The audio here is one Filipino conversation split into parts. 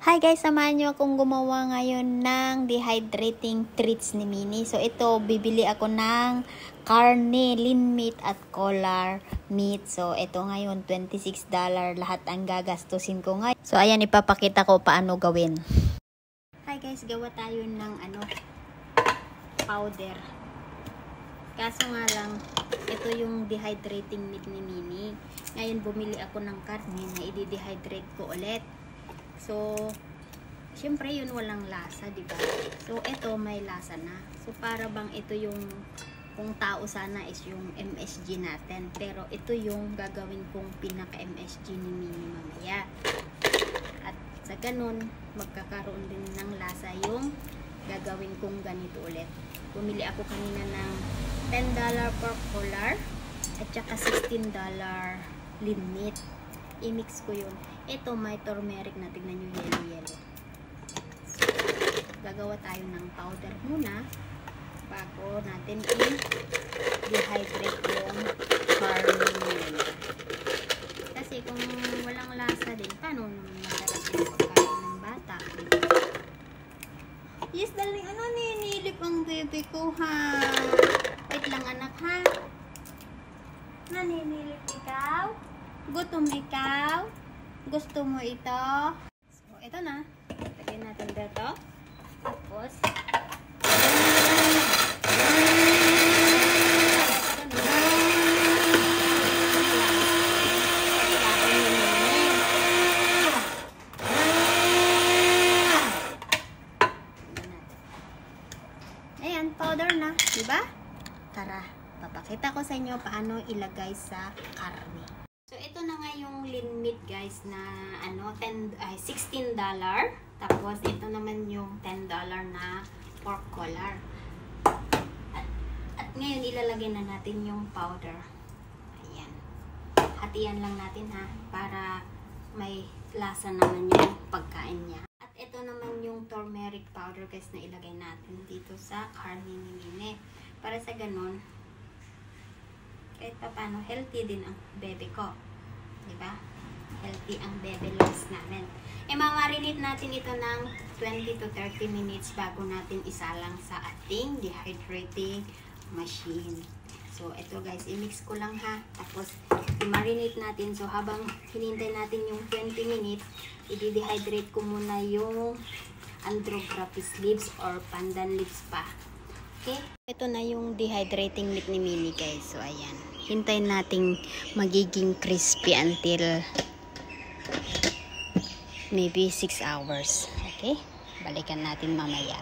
Hi guys, samahan nyo akong gumawa ngayon ng dehydrating treats ni Minnie. So ito, bibili ako ng karne, lean meat at collar meat. So ito ngayon, $26 lahat ang gagastusin ko ngayon. So ayan, ipapakita ko paano gawin. Hi guys, gawa tayo ng powder. Kaso nga lang, ito yung dehydrating meat ni Minnie. Ngayon bumili ako ng karne na i-dehydrate ko ulit. So, syempre yun walang lasa, di ba? So, ito may lasa na. So, para bang ito yung, kung tao sana is yung MSG natin. Pero, ito yung gagawin kong pinaka-MSG ni Minnie mamaya. At sa ganun, magkakaroon din ng lasa yung gagawin kong ganito ulit. Bumili ako kanina ng $10 per collar at saka $16 lean meat. I-mix ko yun. Ito may turmeric na, tignan nyo, yellow. So, gagawa tayo ng powder muna bago natin i-dehydrate yung karne. Kasi kung walang lasa din, paano naman masarap yung pagkain ng bata? Yes, darling, ninilip ang bebe ko, ha? Wait lang, anak, ha? Naninilip ikaw? Gutom ikaw? Gusto mo ito? So, ito na. Lagyan natin dito. Tapos, ayan, powder na. Diba? Tara, papakita ko sa inyo paano ilagay sa karne. So, ito na nga yung lean meat, guys, na $16. Tapos, ito naman yung $10 na pork collar. At ngayon, ilalagay na natin yung powder. Ayan. Hatian lang natin, ha, para may lasa naman yung pagkain niya. At ito naman yung turmeric powder, guys, na ilagay natin dito sa karne ni Minnie. Para sa ganun, kahit pa paano, healthy din ang bebe ko. Diba? Healthy ang bebe loves namin. Mamarinate natin ito ng 20 to 30 minutes bago natin isalang sa ating dehydrating machine. So, ito guys, i-mix ko lang, ha. Tapos, i-marinate natin. So, habang hinintay natin yung 20 minutes, i-dehydrate ko muna yung andrographis leaves or pandan leaves pa. Okay? Ito na yung dehydrating meat ni Minnie, guys. So, ayan. Hintayin nating magiging crispy until maybe 6 hours. Okay? Balikan natin mamaya.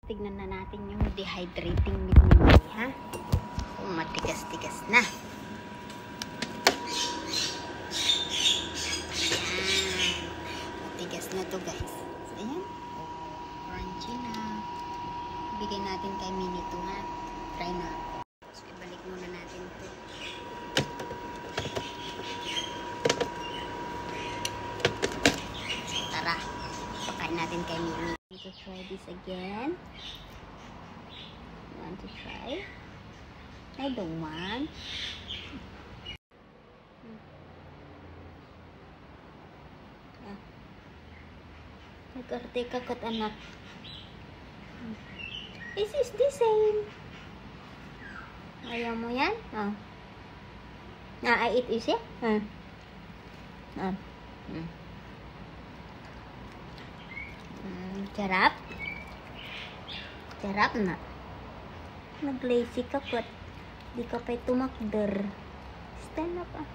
Tignan na natin yung dehydrating meat ni Minnie, ha? Kung matigas-tigas na. Ayan. Matigas na to, guys. Ayan. Crunchy na. Bigay natin kay Minnie ito, ha? Try na. So, ibalik muna natin ito. So, tara. Pakain natin kay Minnie. Want to try this again? Want to try? I don't want. Nag-arte ka kat anak. This is the same. Ayaw mo yan? Oh. I eat is it? Sarap? Sarap na. Nag-lazy ka pat. Di ka pa'y tumakder. Stand up, ah.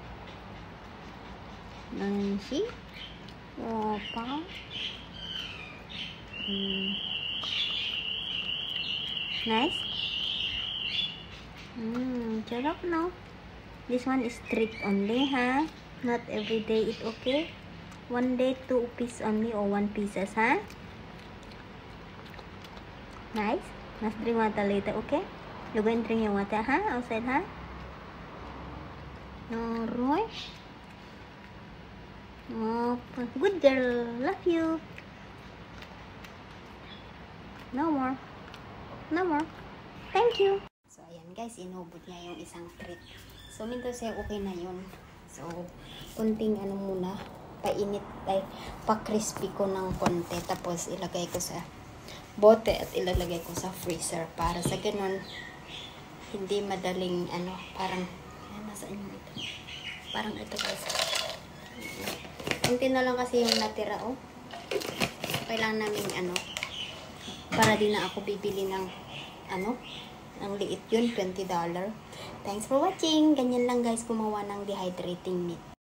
Nancy? Opa. Nice? Sarap, no? This one is treat only, ha? Not every day it okay? One day, 2 piece only or 1 pieces, ha? Nice? Let's drink water later, okay? You go and drink your water, ha? Outside, ha? No, Roy? Oh, good girl. Love you. No more. No more. Thank you. So, ayan guys, inubod niya yung isang treat. So, minto siya okay na yun. So, kunting muna, painit ay pa-crispy ko ng konti. Tapos ilagay ko sa bote at ilalagay ko sa freezer para sa ganun hindi madaling parang nasaan yung ito? Parang ito guys. Kunti na lang kasi yung natira kailangan namin para din na ako bibili ng ang liit yun, $20. Thanks for watching. Ganyan lang guys gumawa ng dehydrating meat.